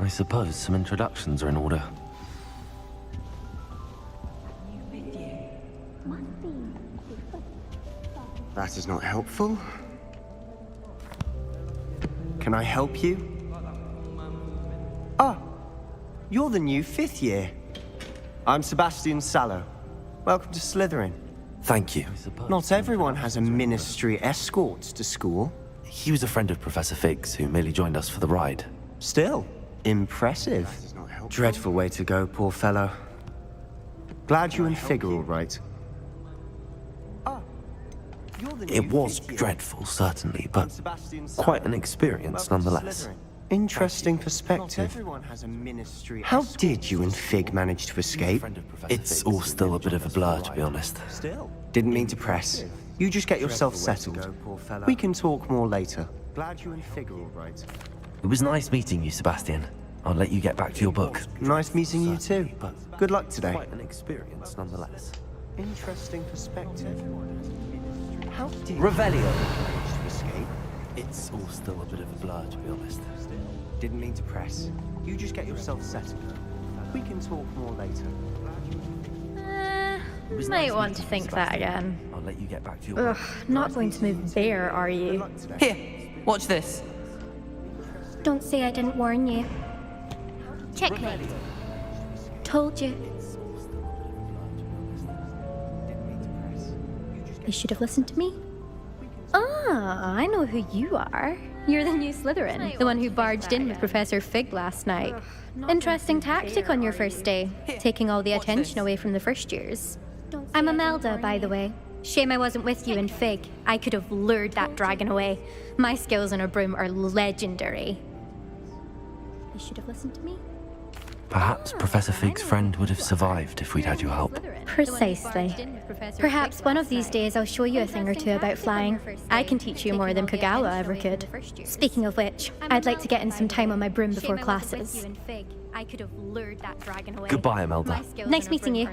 I suppose some introductions are in order. That is not helpful. Can I help you? Ah, you're the new 5th year. I'm Sebastian Sallow. Welcome to Slytherin. Thank you. Not everyone has a ministry escort to school. He was a friend of Professor Fig's who merely joined us for the ride. Still, impressive. Dreadful way to go, poor fellow. Glad you and Fig are all right. It was dreadful, certainly, but quite an experience nonetheless. Interesting perspective. How did you and Fig manage to escape? It's all still a bit of a blur, to be honest. Didn't mean to press. You just get yourself settled. We can talk more later. Glad you and Fig are all right. It was nice meeting you, Sebastian. I'll let you get back to your book. Nice meeting you too. Good luck today. Quite an experience nonetheless. Interesting perspective. How did Revelio. you manage to escape? It's all still a bit of a blur, to be honest. Didn't mean to press. You just get yourself settled. We can talk more later. Might want to think that again. I'll let you get back to your Ugh, not going to move there, are you? Here, watch this. Don't say I didn't warn you. Checkmate. Told you. You should have listened to me. Ah, I know who you are. You're the new Slytherin, the one who barged in with Professor Fig last night. Interesting tactic on your first day, taking all the attention away from the first years. I'm Imelda, by the way. Shame I wasn't with you in Fig. I could have lured that dragon away. My skills on a broom are legendary. You should have listened to me. Perhaps Professor Fig's friend would have survived if we'd had your help. Precisely. Perhaps one of these days I'll show you a thing or two about flying. I can teach you more than Kagawa ever could. Speaking of which, I'd like to get in some time on my broom before classes. Goodbye, Imelda. Nice meeting you.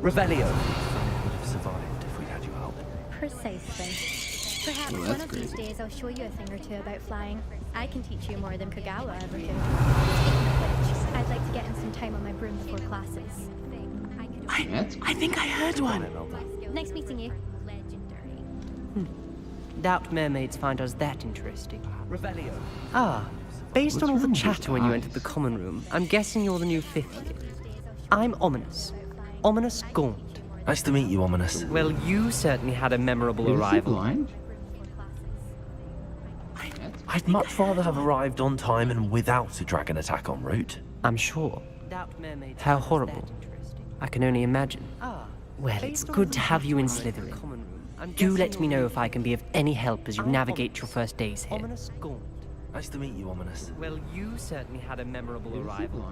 Revelio. Would have survived if we'd had your help. Precisely. Perhaps one of these days I'll show you a thing or two about flying. I can teach you more than Kagawa ever could. Speaking of which, I'd like to get in some time on my broom before classes. I think I heard one. Nice meeting you. Doubt mermaids find us that interesting. Revelio. Ah, based on all the chatter when you entered the common room, I'm guessing you're the new 5th year. I'm Ominous. Ominous Gaunt. Nice to meet you, Ominous. Well, you certainly had a memorable arrival. I'd much rather have arrived on time and without a dragon attack en route. I'm sure. How horrible. I can only imagine. Well, it's good to have you in Slytherin. Do let me know if I can be of any help as you navigate your first days here. Nice to meet you, Ominous. Well, you certainly had a memorable arrival.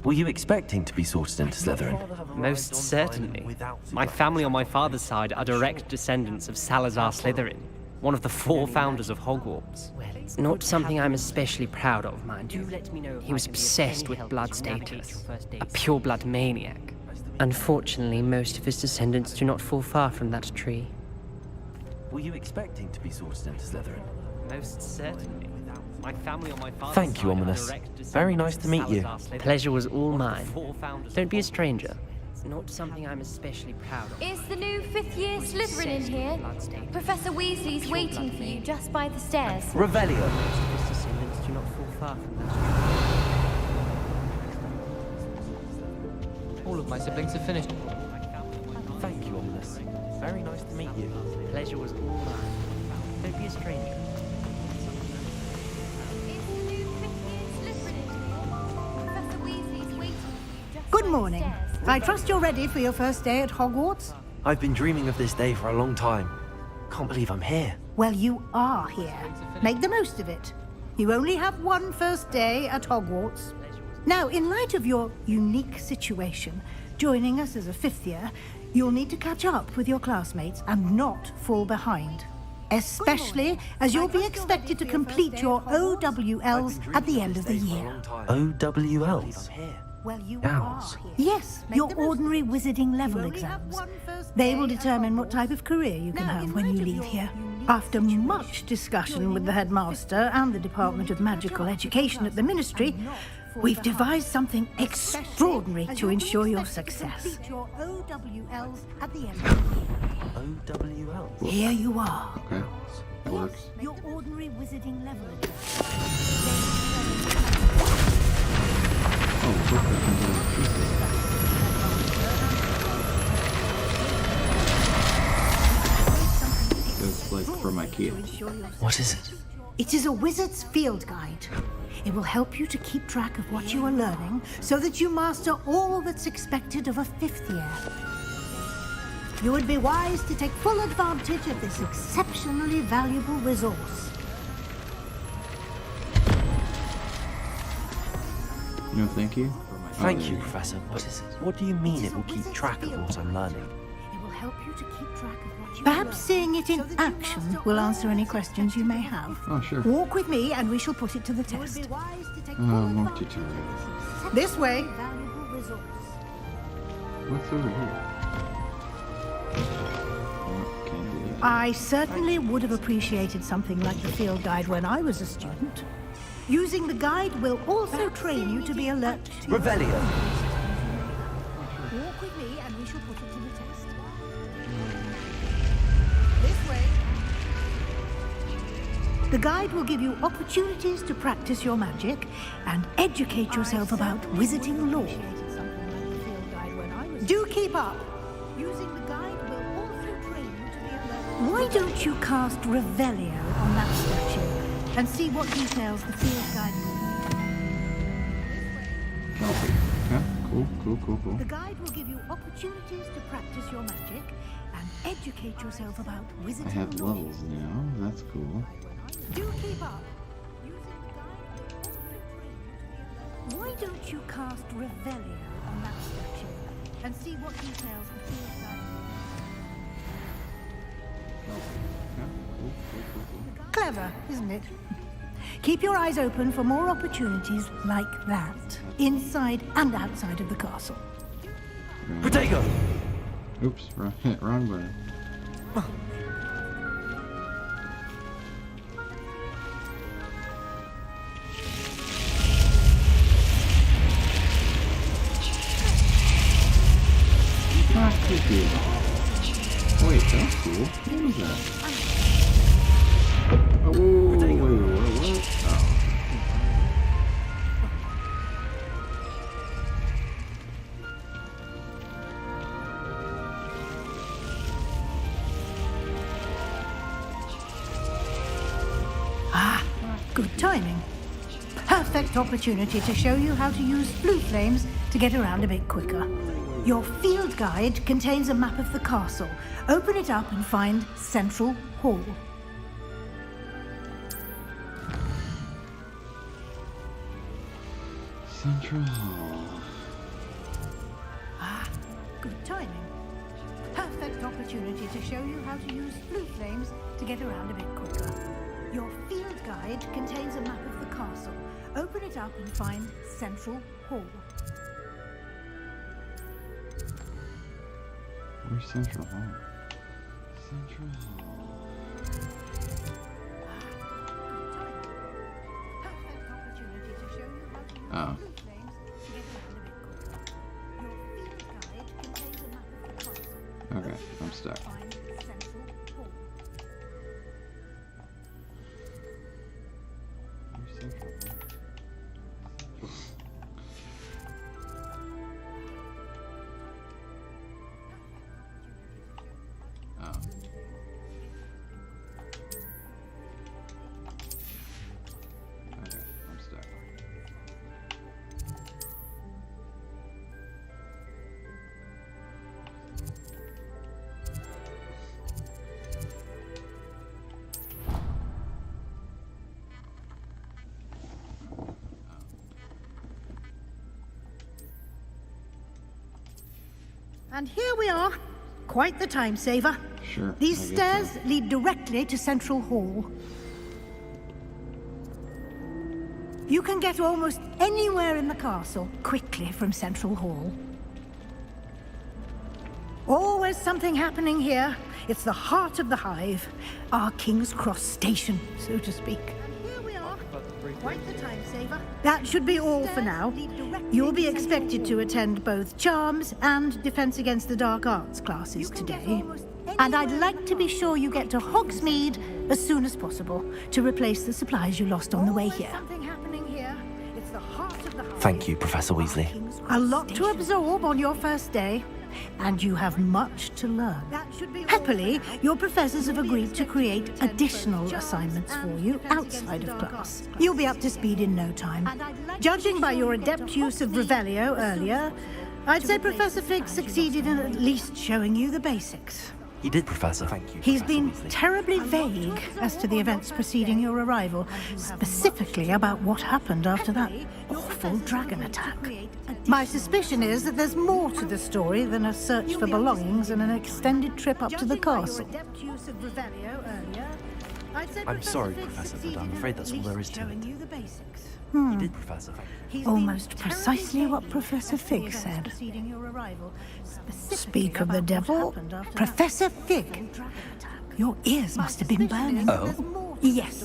Were you expecting to be sorted into Slytherin? Most certainly. My family on my father's side are direct descendants of Salazar Slytherin, one of the 4 founders of Hogwarts. Not something I'm especially proud of, mind you. He was obsessed with blood status, a pure-blood maniac. Unfortunately, most of his descendants do not fall far from that tree. Were you expecting to be sorted into Slytherin? Most certainly. My family on my father's Thank you, side are Ominous. direct descendants Very nice to meet you. of Salazar Slytherin, Pleasure was all mine. Don't be a stranger. Not something I'm especially proud of. Is the new 5th year Slytherin in here? Professor Weasley's waiting for you just by the stairs. Revelio. His descendants do not fall far from that tree. All of my siblings have finished. Thank you, Ominous. Very nice to meet you. Pleasure was all mine. Don't be a stranger. Is the new 5th year Slytherin in here? Professor Weasley's waiting for you just Good by morning. the stairs. I trust you're ready for your first day at Hogwarts? I've been dreaming of this day for a long time. Can't believe I'm here. Well, you are here. Make the most of it. You only have one first day at Hogwarts. Now, in light of your unique situation, joining us as a 5th year, you'll need to catch up with your classmates and not fall behind. Especially as you'll be expected to complete your OWLs at the end of the year. OWLs? Well, you Owls. are here. Yes, your ordinary wizarding level exams. They will determine what type of career you can have when you leave here. After much discussion with the headmaster and the Department of Magical Education at the Ministry, we've devised something extraordinary to ensure your success. Your OWLs at the end of the year. OWL? Here you are. Okay, that works. Your ordinary wizarding level. Oh, look, I can do it's like for my key. What is it? It is a wizard's field guide. It will help you to keep track of what you are learning so that you master all that's expected of a 5th year. You would be wise to take full advantage of this exceptionally valuable resource. No, thank you. Thank you, Professor. What do you mean it will keep track of what I'm learning? It will help you to keep track of what you Perhaps seeing it in action will answer any questions you may have. Oh, sure. Walk with me and we shall put it to the test. More tutorials. This way. What's over here? Oh, can't do that. I certainly would have appreciated something like the field guide when I was a student. Using the guide will also train you to be alert to... Revelio! Walk with me and we shall put it to the test. This way. The guide will give you opportunities to practice your magic and educate yourself about wizarding lore. Do keep up. Using the guide will also train you to be alert. Why don't you cast Revelio on that statue and see what details the field guide Healthy. Yeah, cool. The guide will give you opportunities to practice your magic and educate yourself about wizarding I have lore. levels now. That's cool. Do keep up. Using the guide will also train you to be alert. Why don't you cast Revelio on that statue and see what details the field guide Yeah, cool. Clever, isn't it? Keep your eyes open for more opportunities like that, inside and outside of the castle. Protego! Oops, wrong button. Ah, creepy. Wait, that's cool. What was that? Oh, whoa. Oh. Ah, good timing. Perfect opportunity to show you how to use blue flames to get around a bit quicker. Your field guide contains a map of the castle. Open it up and find Central Hall. Central Hall. Ah, good timing. Perfect opportunity to show you how to use blue flames to get around a bit quicker. Your field guide contains a map of the castle. Open it up and find Central Hall. Where's Central Hall? Central Hall. Perfect opportunity to show you how to use Oh. blue flames to get around a bit quicker. Your field guide contains a map of the castle. Okay, I'm stuck. Find Central Hall. Where's Central Hall? Oh. Okay, I'm stuck. And here we are. Quite the time saver. Sure. These I guess stairs so. lead directly to Central Hall. You can get almost anywhere in the castle quickly from Central Hall. Always always something happening here. It's the heart of the hive, our King's Cross station, so to speak. Here we are. Quite the time saver. That should be all for now. You'll be expected to attend both Charms and Defense Against the Dark Arts classes today. And I'd like to be sure you get to Hogsmeade as soon as possible to replace the supplies you lost on the way here. Thank you, Professor Weasley. A lot to absorb on your first day, and you have much to learn. Happily, your professors have agreed to create additional assignments for you outside of class. You'll be up to speed in no time. Judging by your adept use of Revelio earlier, I'd say Professor Fig succeeded in at least showing you the basics. He did, Professor. Thank you. He's been terribly vague as to the events preceding your arrival, specifically about what happened after that awful dragon attack. My suspicion is that there's more to the story than a search for belongings and an extended trip up to the castle. I'm sorry, Professor, but I'm afraid that's all there is to it. He did, Professor. Almost precisely what Professor Fig said. Speak of the devil, Professor Fig. Your ears must have been burning. Oh? Yes.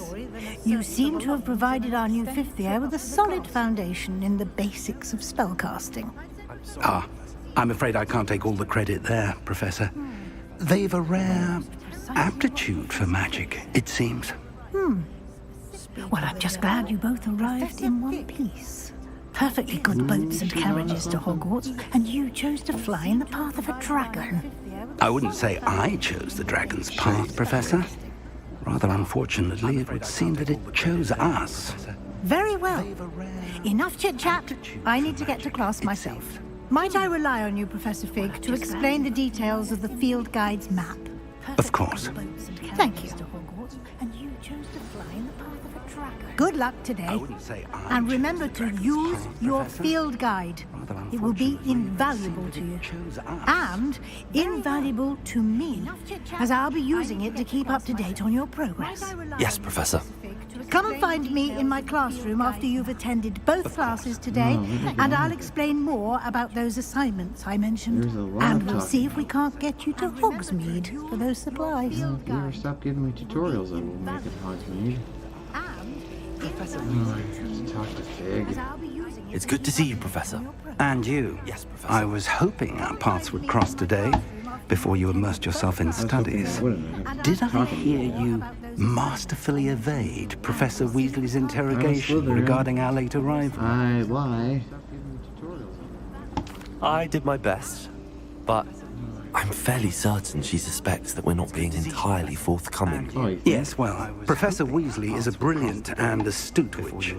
You seem to have provided our new fifth year with a solid foundation in the basics of spellcasting. Ah, I'm afraid I can't take all the credit there, Professor. They've a rare aptitude for magic, it seems. Well, I'm just glad you both arrived in one piece. Perfectly good boats and carriages to Hogwarts, and you chose to fly in the path of a dragon. I wouldn't say I chose the dragon's path, Professor. Rather unfortunately, it would seem that it chose us. Very well. Enough chit-chat. I need to get to class myself. Might I rely on you, Professor Fig, to explain the details of the field guide's map? Of course. Thank you. Good luck today. And remember to use your field guide. It will be invaluable to you. And invaluable to me, as I'll be using it to keep up to date on your progress. Yes, Professor. Come and find me in my classroom after you've attended both classes today, and I'll explain more about those assignments I mentioned. And we'll see if we can't get you to Hogsmeade for those supplies. Well, if you ever stop giving me tutorials, I will make it Hogsmeade. Professor Oh, I have to talk to Fig. It's good to see you, Professor. And you. Yes, Professor. I was hoping our paths would cross today, before you immersed yourself in studies. Did I hear you masterfully evade Professor Weasley's interrogation regarding our late arrival? I lie. I did my best, but I'm fairly certain she suspects that we're not being entirely forthcoming. Oh, you think? Yes, well, Professor Weasley is a brilliant and astute witch.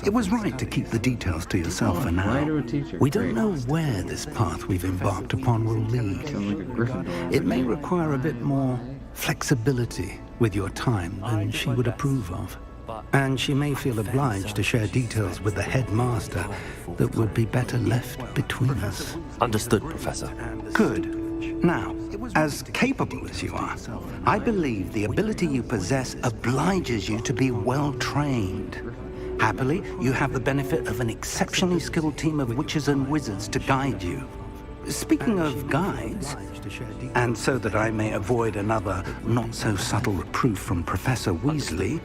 It was right to keep the details to yourself for Lie now. to a teacher. We don't Great. know where this path we've embarked upon will lead. Sound like a Gryffindor. It may require a bit more flexibility with your time than she would approve of. And she may feel obliged to share details with the headmaster that would be better left between us. Understood, Professor. Good. Now, as capable as you are, I believe the ability you possess obliges you to be well trained. Happily, you have the benefit of an exceptionally skilled team of witches and wizards to guide you. Speaking of guides, and so that I may avoid another not-so-subtle reproof from Professor Weasley,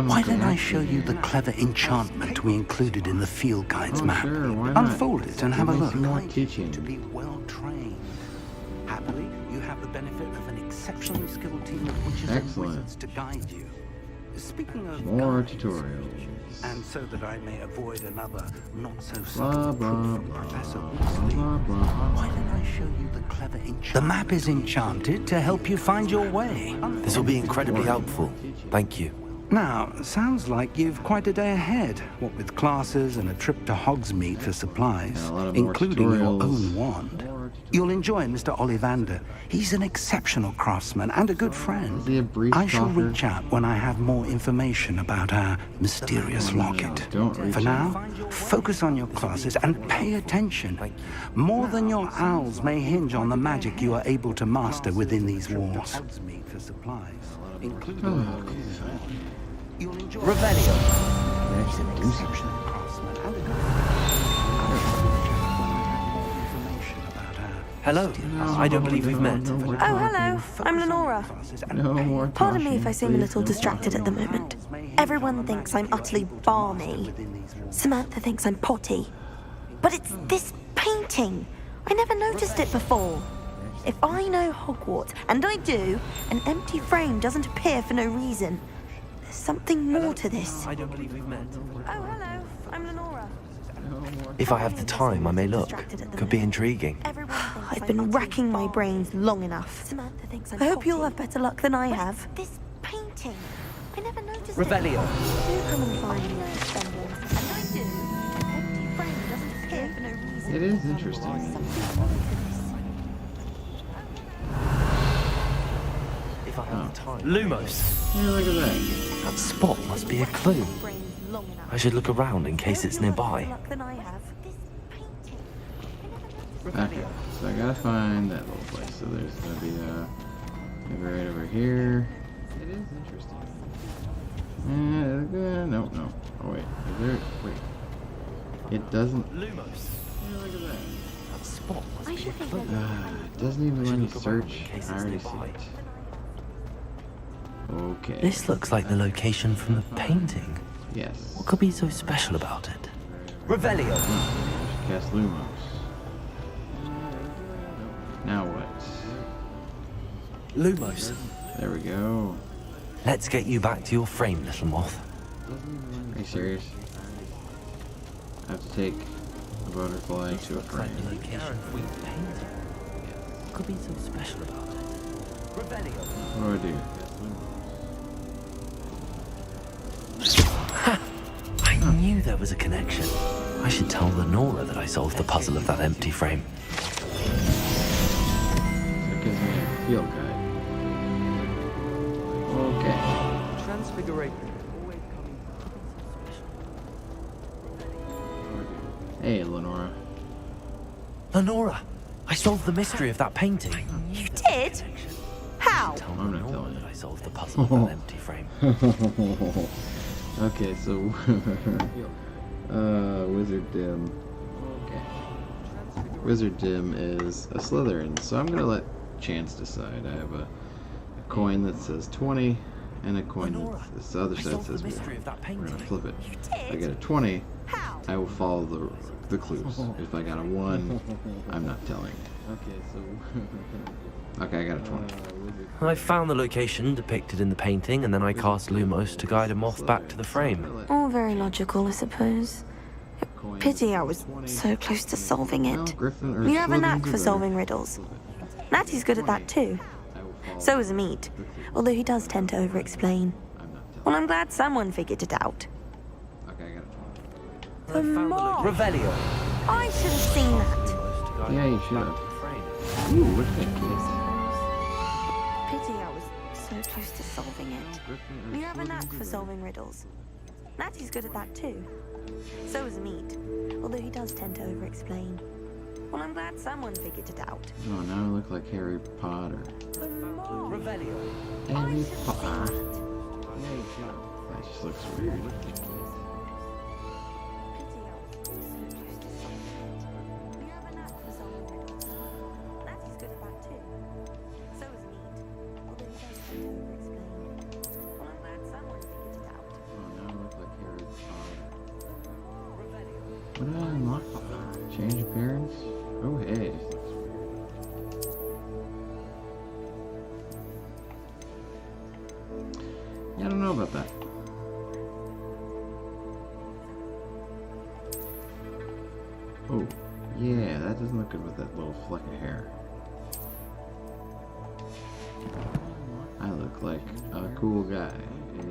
why don't I show you the clever enchantment we included in the field guide's map? Sure, why not? Unfold it and have a Give me look. some more teaching. To be well trained. Happily, you have the benefit of an exceptionally skilled team of witches and Excellent. wizards to guide you. Speaking of More guides, tutorials. and so that I may avoid another Blah, not-so-subtle blah, reproof from blah. Professor Blah, Weasley, blah, blah. why don't I show you the clever enchantment? The map is enchanted to help you find your way. This will be incredibly helpful. Thank you. Now, sounds like you've quite a day ahead, what with classes and a trip to Hogsmeade for supplies, Yeah, a lot of more including your tutorials. own wand. You'll enjoy Mr. Ollivander. He's an exceptional craftsman and a good friend. Is he a brief I shall talker? reach out when I have more information about our mysterious locket. Don't reach For now, focus on your classes and pay attention. More than your owls may hinge on the magic you are able to master within these walls. Revelio. Hello. I don't believe we've met. Oh, hello. I'm Lenora. No more Pardon me talking, if I seem a little please. distracted at the moment. Everyone thinks I'm utterly balmy. Samantha thinks I'm potty. But it's this painting. I never noticed it before. If I know Hogwarts, and I do, an empty frame doesn't appear for no reason. There's something more to this. I don't believe we've met. Oh, hello. I'm Lenora. If I have the time, I may look. Could be intriguing. I've been racking my brains long enough. I hope you'll have better luck than I have. This painting. I never noticed Revelio. Do come and find me at Spencer's. And I do. An empty frame doesn't appear for no reason. It is interesting. Something more to this. If I have the time. Lumos. Yeah, look at that. That spot must be a clue. I should look around in case it's nearby. Okay, so I gotta find that little place. So there's gonna be maybe right over here. It is interesting. No. Oh wait, is there? Wait. It doesn't. Lumos. Yeah, look at that. That spot must be a clue. It doesn't even let me search. I already see it. Okay. This looks like the location from the painting. Yes. What could be so special about it? Revelio. Cast Lumos. Now what? Lumos. There we go. Let's get you back to your frame, little moth. Are you serious? I have to take a butterfly This to a looks like frame. the location from the painting. What could be so special about it? Revelio. What do I do? I knew there was a connection. I should tell Lenora that I solved the puzzle of that empty frame. That gives me a field guide. Okay. Transfiguration. Hey, Lenora. Lenora, I solved the mystery of that painting. You did? How? Tell I'm not Lenora telling you. that I solved the puzzle of that empty frame. Okay, so Wizard Dim. Okay. Wizard Dim is a Slytherin, so I'm gonna let Chance decide. I have a coin that says 20 and a coin that this other side says 1. We're gonna flip it. If I get a 20, I will follow the clues. If I got a 1, I'm not telling. Okay, so okay, I got a 20. I found the location depicted in the painting, and then I cast Lumos to guide a moth back to the frame. All very logical, I suppose. Pity I was so close to solving it. You have a knack for solving riddles. Natty's good at that too. So is Amit, although he does tend to over-explain. Well, I'm glad someone figured it out. Okay, I got a 20. The moth! Revelio. I should have seen that. Yeah, you should have. Ooh, look at that kid. Pity I was so close to solving it. You have a knack for solving riddles. Natty's good at that too. So is Amit, although he does tend to over-explain. Well, I'm glad someone figured it out. Oh, now I look like Harry Potter. The moth! Revelio. Harry I should have Potter. seen that. That just looks weird. Oh, now I look like Harry Potter. What did I unlock? Change appearance? Oh, hey. Yeah, I don't know about that. Oh, yeah, that doesn't look good with that little fleck of hair. I look like a cool guy. I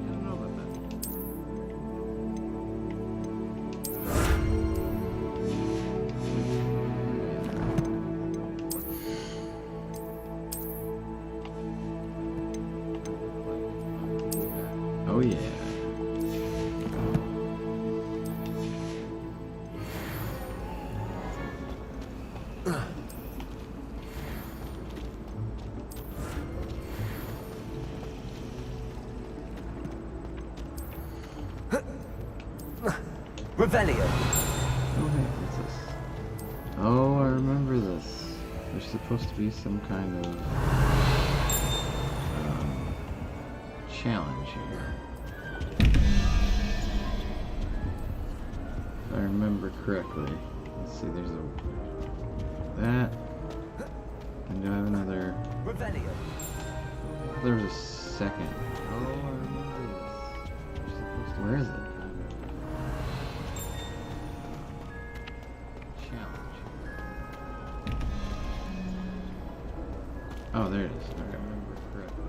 don't know about that. Oh yeah. Revelio. Oh, hey, what's this? Oh, I remember this. There's supposed to be some kind of challenge here. If I remember correctly. Let's see, there's that. And do I have another? Revelio. There was a second. Oh, I remember this. There's supposed to... Where is it? Oh, there it is. Okay. I remember correctly.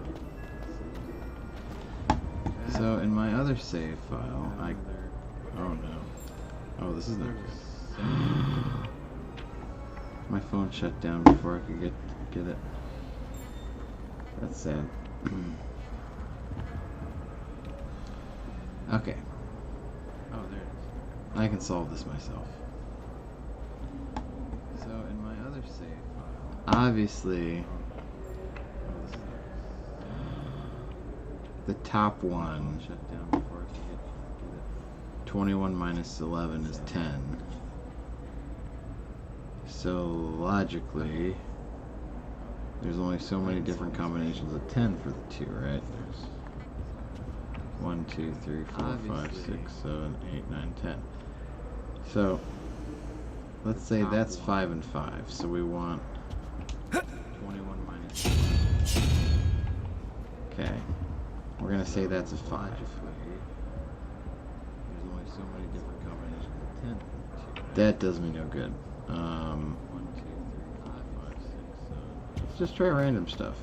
So in my other save file, oh no. Oh, this is not my phone shut down before I could get it. That's sad. Okay. Oh, there it is. I can solve this myself. So in my other save file, obviously, the top one, shut down before I forget it. 21 minus 11 is 10. So logically, there's only so many different combinations of 10 for the two, right? There's 1, 2, 3, 4, 5, 6, 7, 8, 9, 10. So let's say that's 5 and 5. So we want 21 minus 11. Okay. We're gonna say that's a 5. There's only so many different combinations of 10. That does me no good. 1, 2, 3, 4, 5, 6, 7. Let's just try random stuff.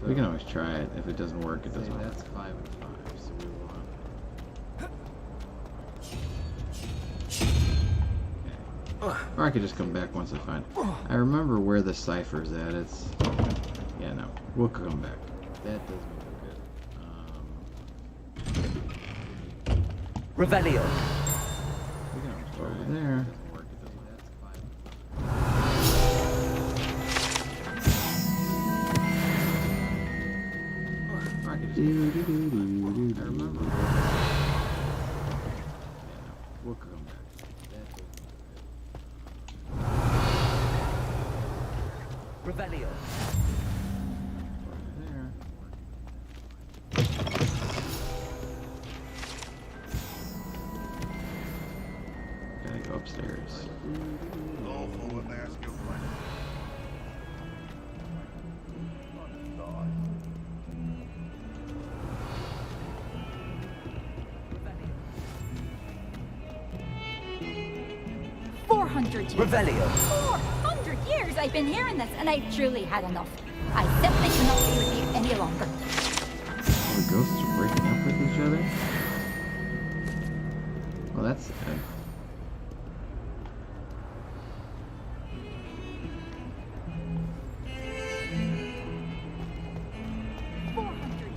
So we can always try it. If it doesn't work, it doesn't work. That's 5 and 5. So we want. Okay. Or I could just come back once I find it. I remember where the cipher's at. It's. Yeah, no. We'll come back. That does me. Revelio. We can always go over there. I remember. We'll come back. Revelio. Upstairs. Revelio. 400 years I've been hearing this, and I've truly had enough. I simply cannot be with you any longer. All the ghosts are breaking up with each other? Well, that's sad.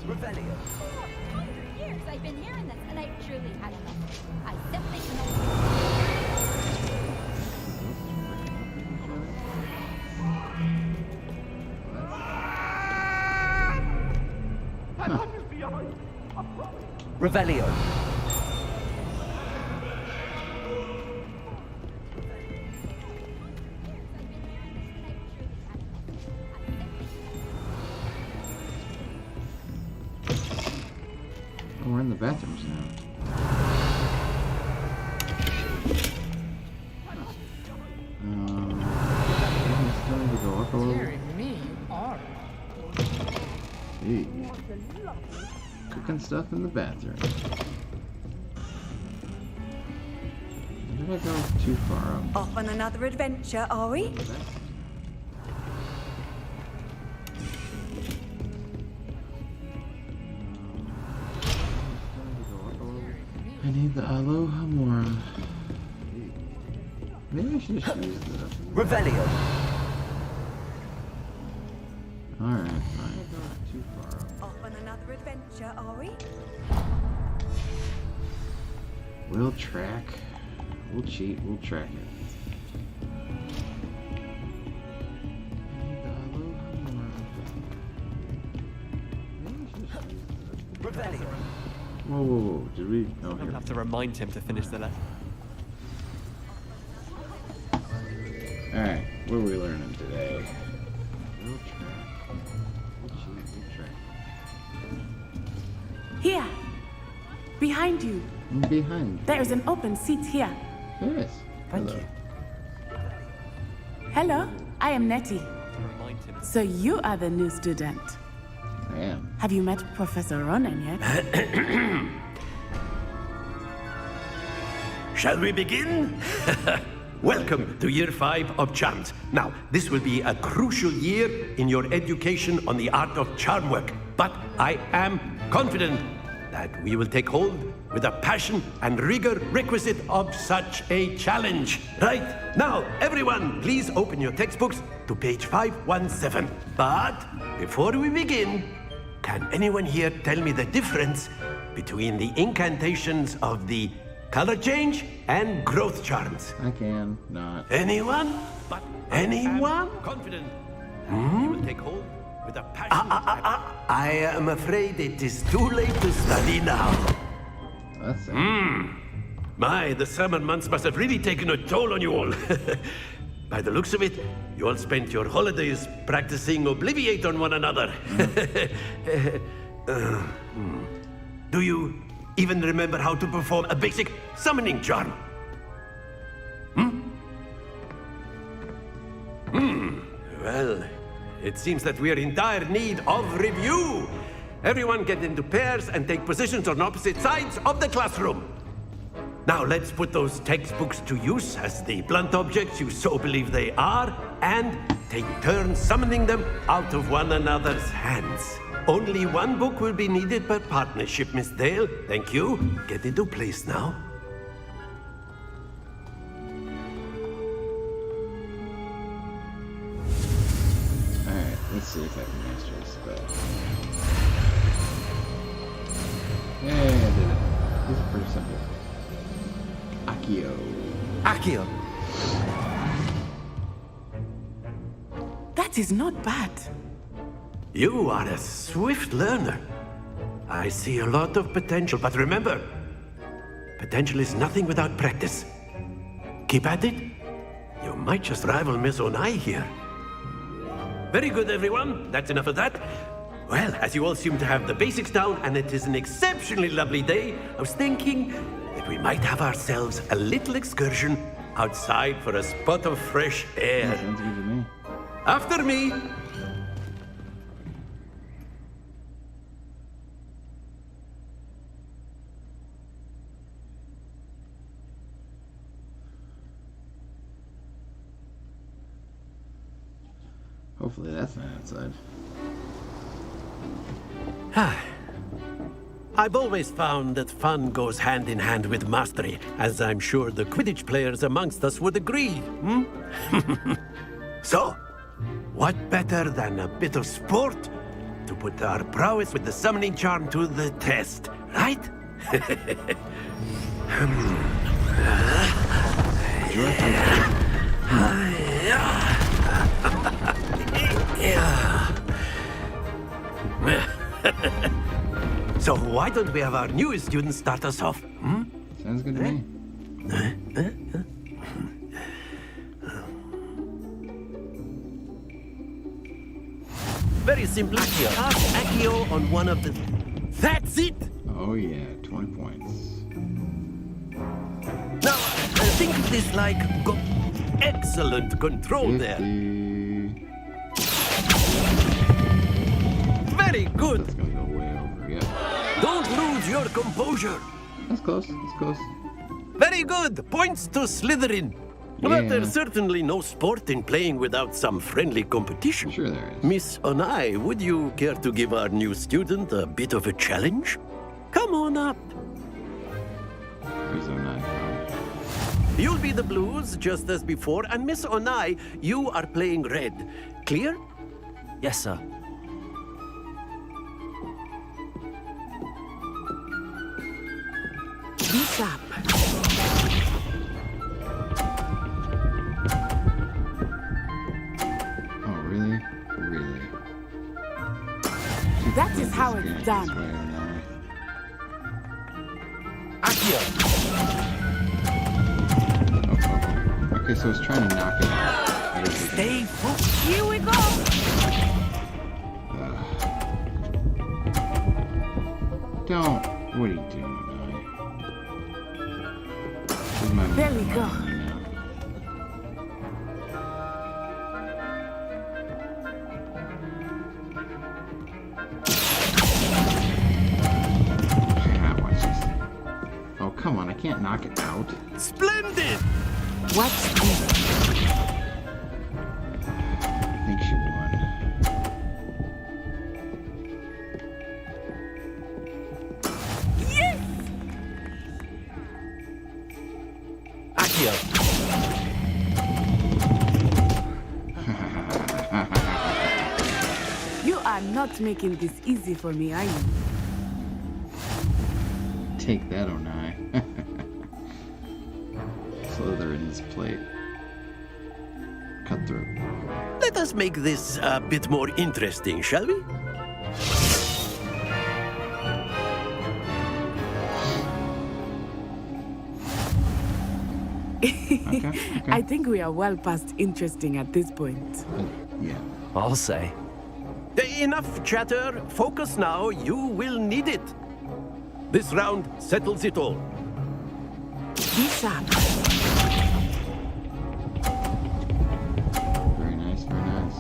Revelio. 400 years I've been hearing this, and I've truly had enough. I simply cannot be with you. Revelio. Oh, we're in the bathrooms now. It's time to go up a little. Hey. Cooking stuff in the bathroom. Did I go too far up? Off on another adventure, are we? I need the Aloha Mora. Maybe I should just use the... Revelio. Alright, fine. Too far up. Off on another adventure, are we? We'll track. We'll cheat. We'll track it. I need the Aloha Mora. Maybe I should just use the... Revelio. Whoa, whoa, whoa. Did we... Oh, I'll here. have to remind him to finish the letter. Alright, what are we learning today? Here, behind you. Behind. There is an open seat here. Yes. Thank you. Hello, I am Nettie. So you are the new student. I am. Have you met Professor Ronan yet? Shall we begin? Welcome to Year 5 of Charms. Now, this will be a crucial year in your education on the art of charm work. But I am confident that we will take hold with the passion and rigor requisite of such a challenge. Right? Now, everyone, please open your textbooks to page 517. But before we begin, can anyone here tell me the difference between the incantations of the color change and growth charms? I can not. Anyone? But anyone? Confident. You will take hold with a passion. I am afraid it is too late to study now. That's it. My, the summer months must have really taken a toll on you all. By the looks of it, you all spent your holidays practicing Obliviate on one another. Do you even remember how to perform a basic summoning charm? Well, it seems that we are in dire need of review. Everyone get into pairs and take positions on opposite sides of the classroom. Now let's put those textbooks to use as the blunt objects you so believe they are, and take turns summoning them out of one another's hands. Only one book will be needed per partnership, Miss Dale. Thank you. Get into place now. Alright, let's see if I can master this spell. Yeah, I did it. This is pretty simple. Accio. Accio. That is not bad. You are a swift learner. I see a lot of potential, but remember, potential is nothing without practice. Keep at it. You might just rival Miss Onai here. Very good, everyone. That's enough of that. Well, as you all seem to have the basics down, and it is an exceptionally lovely day, I was thinking that we might have ourselves a little excursion outside for a spot of fresh air. That sounds good to me. After me. Hopefully that's not outside. I've always found that fun goes hand in hand with mastery, as I'm sure the Quidditch players amongst us would agree. So, what better than a bit of sport to put our prowess with the summoning charm to the test, right? So why don't we have our newest student start us off? Sounds good to me. Very simply, cast Accio on one of the... That's it! Oh yeah, 20 points. Now, think of this like... Excellent control 50. there. Very good. That's gonna go way over, yeah. Don't lose your composure. That's close, that's close. Very good. Points to Slytherin. Yeah. But there's certainly no sport in playing without some friendly competition. Sure there is. Miss Onai, would you care to give our new student a bit of a challenge? Come on up. Where's Onai from? You'll be the blues, just as before, and Miss Onai, you are playing red. Clear? Yes, sir. This up. Oh, really? Really? That is how it's done. Accio. Okay, so it's trying to knock it out. Stay focused. Here we go. Don't. What are you doing, man? There we go. Oh, come on, I can't knock it out. Splendid! Watch this. I think she won. Yes! Accio. You are not making this easy for me, are you? Take that, Onai. Slytherin's plate. Cut through. Let us make this a bit more interesting, shall we? Okay. I think we are well past interesting at this point. Yeah. I'll say. Enough chatter. Focus now. You will need it. This round settles it all. Be sharp. Very nice, very nice.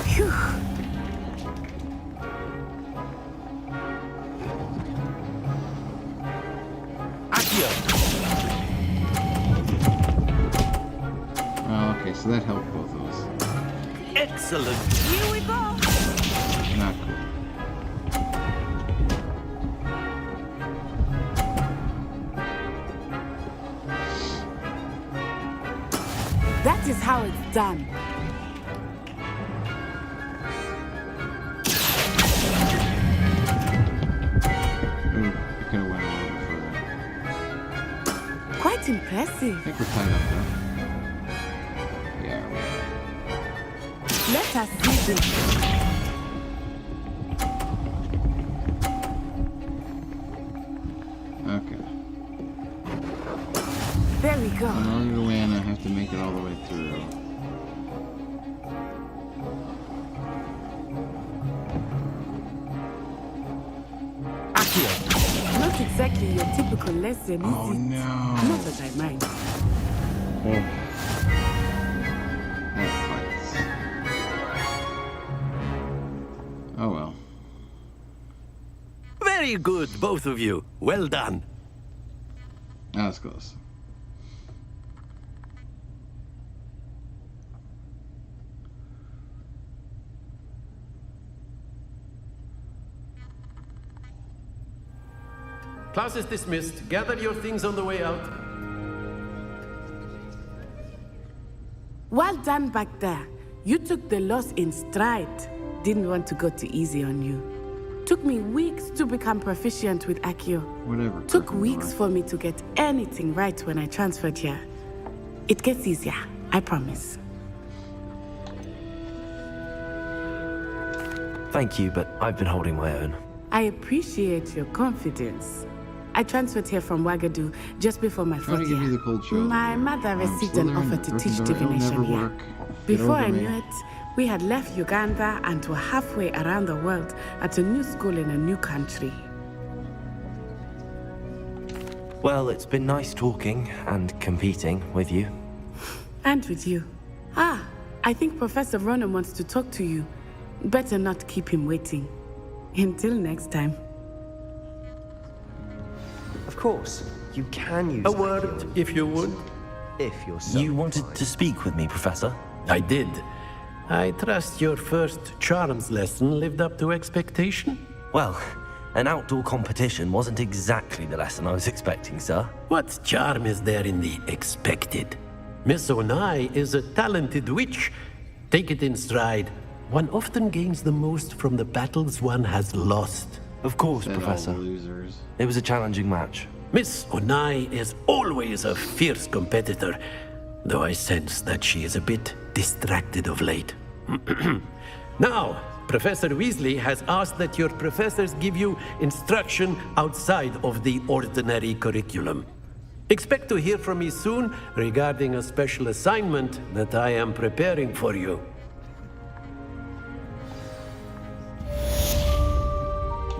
Phew. Accio. Oh, okay, so that helped both of us. Excellent. Here we go. Not cool. That is how it's done. Ooh, it could have went a little bit further. Quite impressive. I think we're tied up though. Yeah, we are. Let us see this. Okay. There we go. In order to win, I have to make it all the way through. Accio. Not exactly your typical lesson, is Oh it? no. Not that I mind. That fights. Oh well. Very good, both of you. Well done. That was close. Class is dismissed. Gather your things on the way out. Well done back there. You took the loss in stride. Didn't want to go too easy on you. Took me weeks to become proficient with Accio. Whatever. Took weeks for me to get anything right when I transferred here. It gets easier, I promise. Thank you, but I've been holding my own. I appreciate your confidence. I transferred here from Wagadu just before my Try to fourth give year. you the cold shoulder. My mother received an Slytherin, offer to teach Gryffindor, it'll divination never here. work. Get Before over I me. knew it, we had left Uganda and were halfway around the world at a new school in a new country. Well, it's been nice talking and competing with you. And with you. Ah, I think Professor Ronan wants to talk to you. Better not keep him waiting. Until next time. Of course, you can use A word, if you would. if you're so You wanted inclined. to speak with me, Professor? I did. I trust your first charms lesson lived up to expectation? Well, an outdoor competition wasn't exactly the lesson I was expecting, sir. What charm is there in the expected? Miss Onai is a talented witch. Take it in stride. One often gains the most from the battles one has lost. Of course, Said all Professor. losers. It was a challenging match. Miss Onai is always a fierce competitor, though I sense that she is a bit distracted of late. Now, Professor Weasley has asked that your professors give you instruction outside of the ordinary curriculum. Expect to hear from me soon regarding a special assignment that I am preparing for you.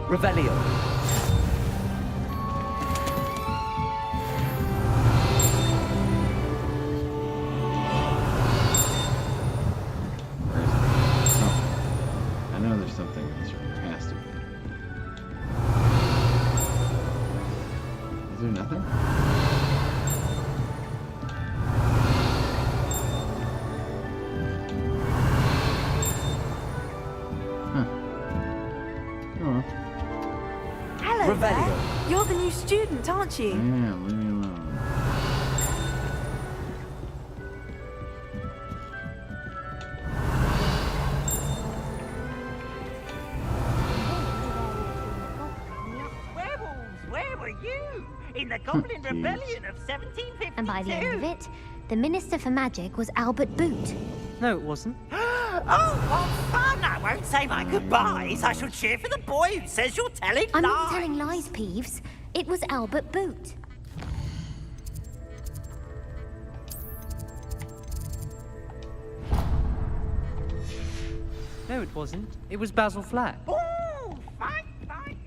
Revelio. I know there's something in this room. There has to be. Is there nothing? Hello there. Revelio. You're the new student, aren't you? Yeah, leave me alone. Where were you? In the Goblin Rebellion of 1752? And by the end of it, the Minister for Magic was Albert Boot. No, it wasn't. Oh, what fun! I won't say my goodbyes. I shall cheer for the boy who says you're telling I'm lies. not telling lies, Peeves. It was Albert Boot. No, it wasn't. It was Basil Flack. Oh, fine, fine.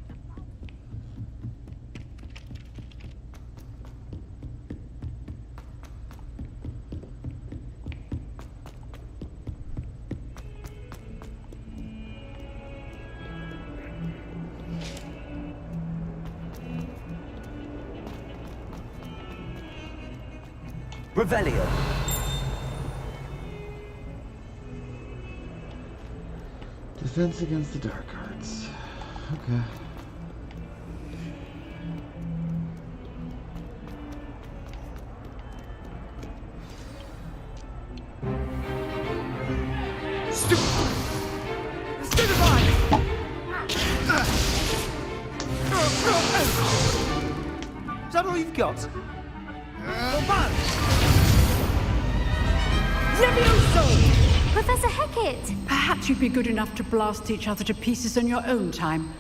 Revelio. Defense against the dark arts. Okay. Is that all you've got? Professor Hecat! Perhaps you'd be good enough to blast each other to pieces on your own time.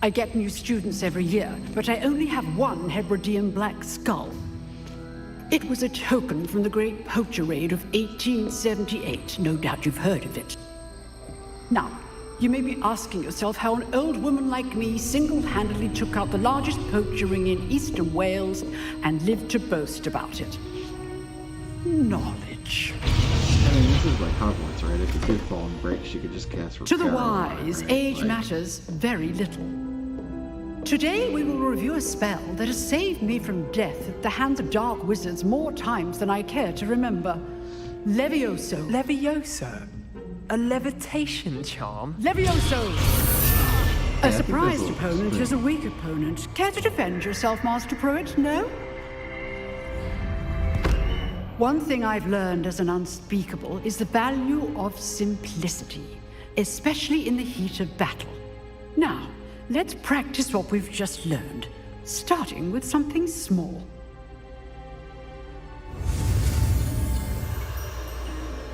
I get new students every year, but I only have one Hebridean black skull. It was a token from the Great Poacher Raid of 1878. No doubt you've heard of it. Now, you may be asking yourself how an old woman like me single-handedly took out the largest poacher ring in eastern Wales and lived to boast about it. Knowledge. I mean, this is like Hogwarts, right? If you did fall and break, she could just cast To the Repair, wise, right? age Like, matters very little. Today we will review a spell that has saved me from death at the hands of dark wizards more times than I care to remember. Levioso. Levioso? A levitation charm? Levioso! I A think surprised this looks opponent good. is a weak opponent. Care to defend yourself, Master Pruitt? No? One thing I've learned as an unspeakable is the value of simplicity, especially in the heat of battle. Now, let's practice what we've just learned, starting with something small.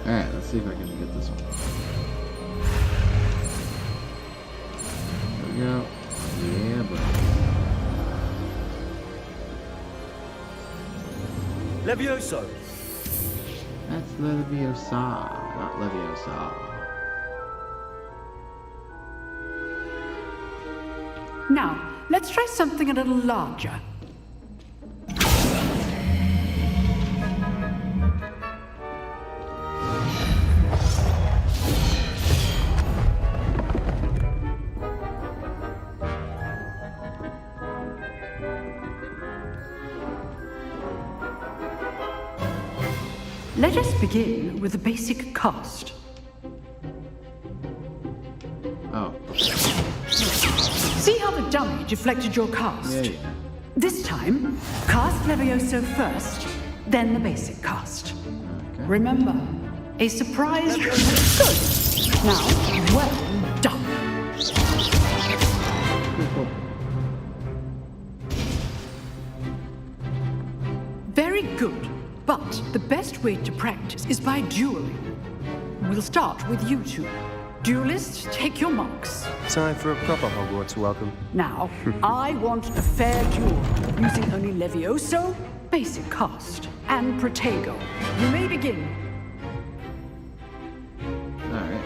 Alright, let's see if I can get this one. There we go. Yeah, buddy. Levioso. That's Leviosa, not Leviosa. Now, let's try something a little larger. Let us begin with the basic cast. Oh. See how the dummy deflected your cast? Yeah. This time, cast Levioso first, then the basic cast. Okay. Remember, a surprise. Good. Now, well done. Very good. But the best way to practice is by dueling. We'll start with you two. Duelists, take your marks. Time for a proper Hogwarts welcome. Now, I want a fair duel. using only Levioso, basic cast, and Protego. You may begin. Alright.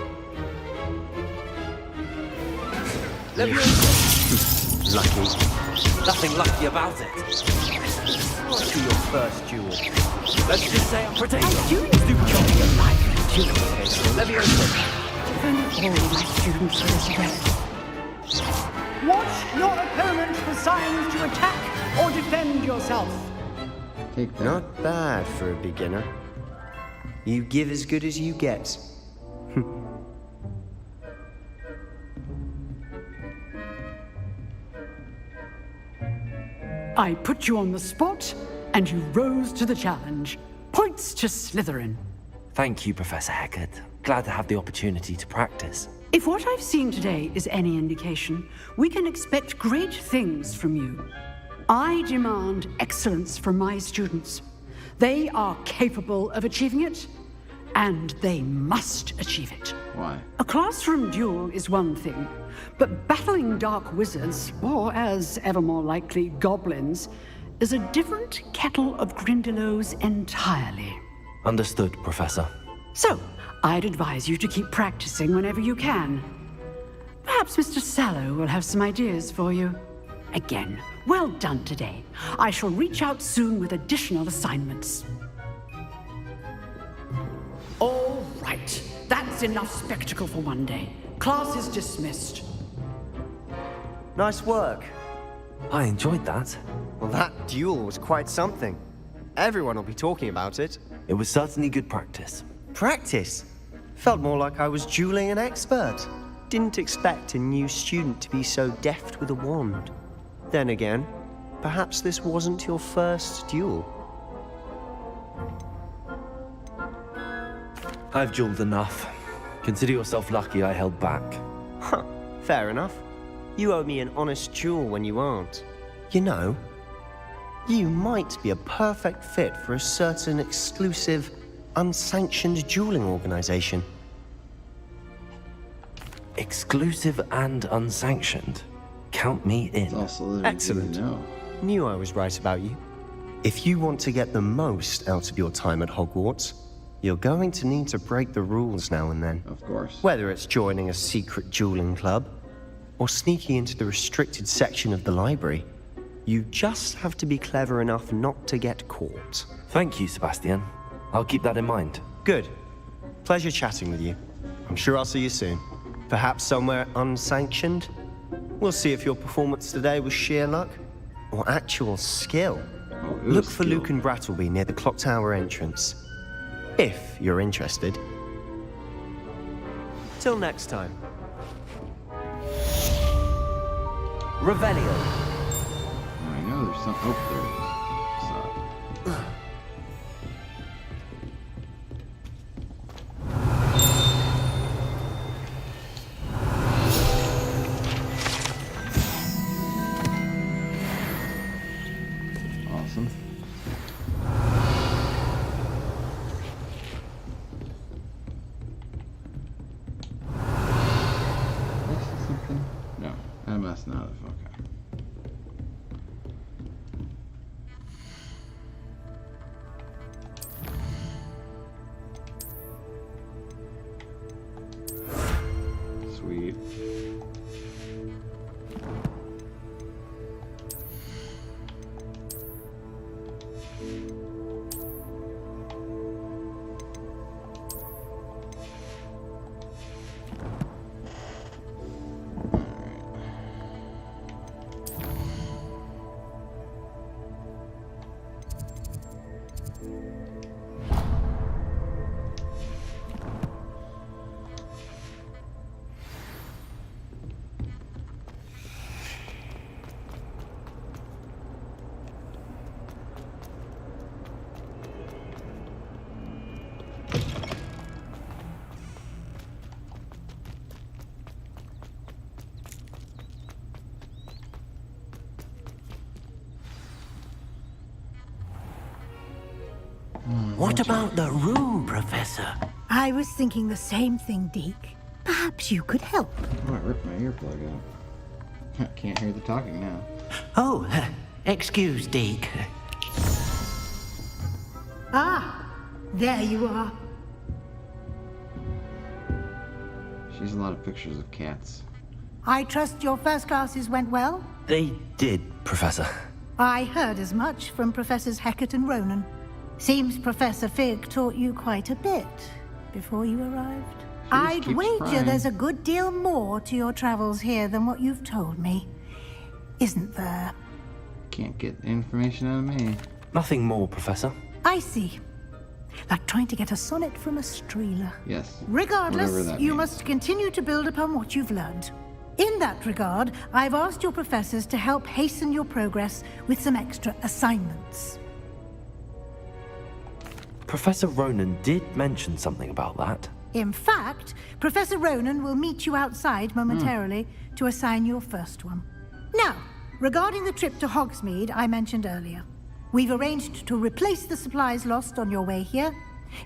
Lucky. Nothing lucky about it. What's your first duel? Let's just say I'm Protego. I'm doing a stupid job of your life. Okay, so Leviosa. Defend all my students for this event. Watch your opponent for signs to attack or defend yourself. Take that. Not bad for a beginner. You give as good as you get. I put you on the spot, and you rose to the challenge. Points to Slytherin. Thank you, Professor Heckard. Glad to have the opportunity to practice. If what I've seen today is any indication, we can expect great things from you. I demand excellence from my students. They are capable of achieving it, and they must achieve it. Why? A classroom duel is one thing, but battling dark wizards, or as ever more likely, goblins, is a different kettle of Grindylows entirely. Understood, Professor. So, I'd advise you to keep practicing whenever you can. Perhaps Mr. Sallow will have some ideas for you. Again, well done today. I shall reach out soon with additional assignments. All right. That's enough spectacle for one day. Class is dismissed. Nice work. I enjoyed that. Well, that duel was quite something. Everyone will be talking about it. It was certainly good practice. Practice? Felt more like I was dueling an expert. Didn't expect a new student to be so deft with a wand. Then again, perhaps this wasn't your first duel. I've dueled enough. Consider yourself lucky I held back. Huh, fair enough. You owe me an honest duel when you aren't. You know, you might be a perfect fit for a certain exclusive, unsanctioned dueling organization. Exclusive and unsanctioned. Count me in. Excellent. Knew I was right about you. If you want to get the most out of your time at Hogwarts, you're going to need to break the rules now and then. Of course. Whether it's joining a secret dueling club, or sneaking into the restricted section of the library, you just have to be clever enough not to get caught. Thank you, Sebastian. I'll keep that in mind. Good. Pleasure chatting with you. I'm sure I'll see you soon. Perhaps somewhere unsanctioned? We'll see if your performance today was sheer luck or actual skill. Look for Luke and Brattleby near the clock tower entrance. If you're interested. Till next time. Revelio. I know there's some. Oh, there it is. Awesome. Is something? No, I must not have. Okay. Sweet. What about the room, Professor? I was thinking the same thing, Deke. Perhaps you could help. Oh, I ripped my earplug out. Can't hear the talking now. Oh, Excuse, Deke. Ah, there you are. She's a lot of pictures of cats. I trust your first classes went well? They did, Professor. I heard as much from Professors Hecat and Ronan. Seems Professor Fig taught you quite a bit before you arrived. I'd wager there's a good deal more to your travels here than what you've told me. Isn't there? Can't get information out of me. Nothing more, Professor. I see. Like trying to get a sonnet from a streeler. Yes. Regardless, you must continue to build upon what you've learned. In that regard, I've asked your professors to help hasten your progress with some extra assignments. Professor Ronan did mention something about that. In fact, Professor Ronan will meet you outside momentarily to assign your first one. Now, regarding the trip to Hogsmeade I mentioned earlier, we've arranged to replace the supplies lost on your way here,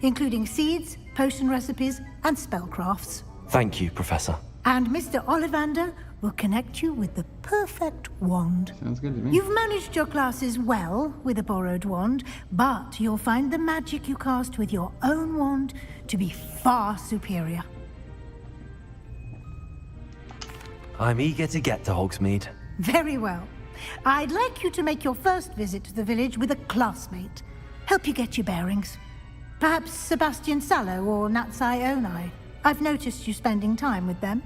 including seeds, potion recipes, and spellcrafts. Thank you, Professor. And Mr. Ollivander will connect you with the perfect wand. Sounds good to me. You've managed your classes well with a borrowed wand, but you'll find the magic you cast with your own wand to be far superior. I'm eager to get to Hogsmeade. Very well. I'd like you to make your first visit to the village with a classmate. Help you get your bearings. Perhaps Sebastian Sallow or Natsai Onai. I've noticed you spending time with them.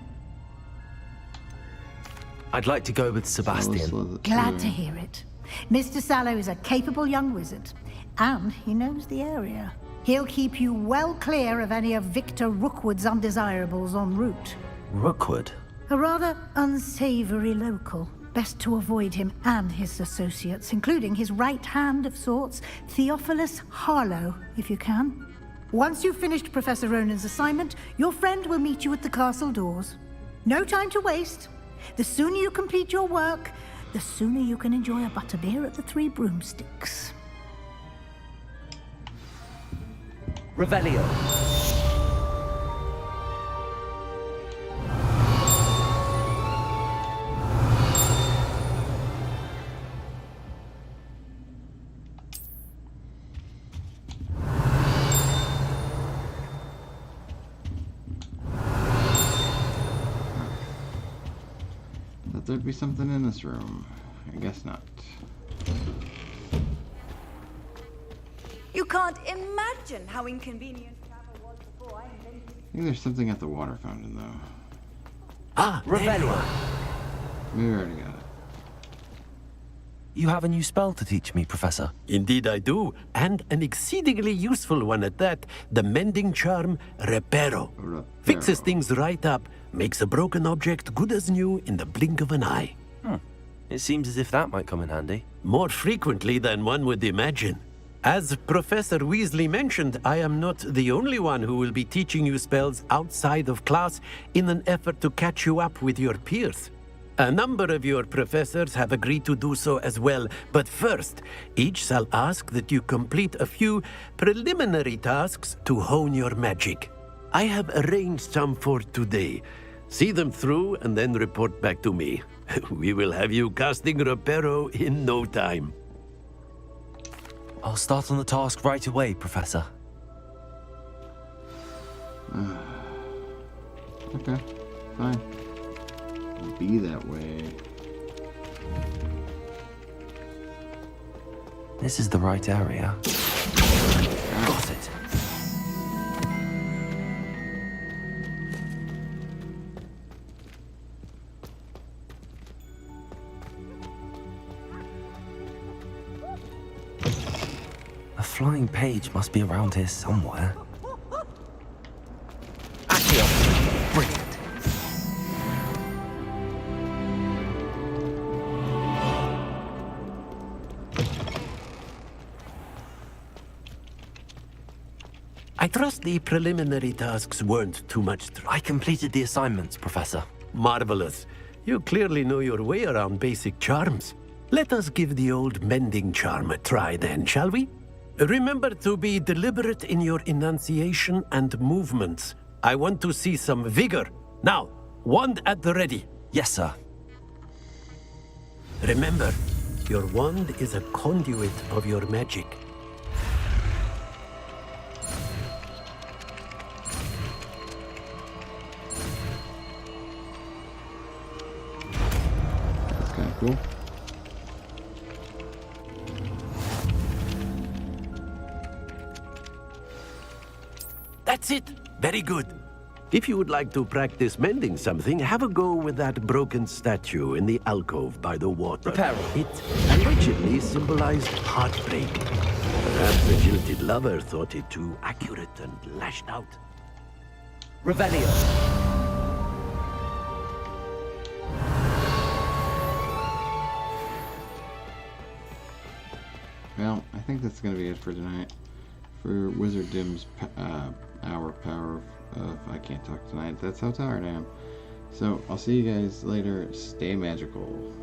I'd like to go with Sebastian. Glad to hear it. Mr. Sallow is a capable young wizard, and he knows the area. He'll keep you well clear of any of Victor Rookwood's undesirables en route. Rookwood? A rather unsavory local. Best to avoid him and his associates, including his right hand of sorts, Theophilus Harlow, if you can. Once you've finished Professor Ronan's assignment, your friend will meet you at the castle doors. No time to waste. The sooner you complete your work, the sooner you can enjoy a butterbeer at the Three Broomsticks. Revelio. Thought there'd be something in this room. I guess not. You can't imagine how inconvenient travel was before I invented it. I think there's something at the water fountain, though. Ah, Revelio. We already got it. You have a new spell to teach me, Professor. Indeed I do, and an exceedingly useful one at that. The mending charm, Reparo. Fixes things right up, makes a broken object good as new in the blink of an eye. It seems as if that might come in handy. More frequently than one would imagine. As Professor Weasley mentioned, I am not the only one who will be teaching you spells outside of class in an effort to catch you up with your peers. A number of your professors have agreed to do so as well, but first, each shall ask that you complete a few preliminary tasks to hone your magic. I have arranged some for today. See them through and then report back to me. We will have you casting Reparo in no time. I'll start on the task right away, Professor. Okay, fine. Be that way. This is the right area. Got it. A flying page must be around here somewhere. Accio! Brilliant. I trust the preliminary tasks weren't too much trouble. I completed the assignments, Professor. Marvelous. You clearly know your way around basic charms. Let us give the old mending charm a try then, shall we? Remember to be deliberate in your enunciation and movements. I want to see some vigor. Now, wand at the ready. Yes, sir. Remember, Your wand is a conduit of your magic. That's kind of cool. That's it. Very good. If you would like to practice mending something, have a go with that broken statue in the alcove by the water. Reparo. It allegedly symbolized heartbreak. Perhaps the jilted lover thought it too accurate and lashed out. Revelio. Well, I think that's going to be it for tonight. For Wizard Dim's hour power of I can't talk tonight. That's how tired I am. So, I'll see you guys later. Stay magical.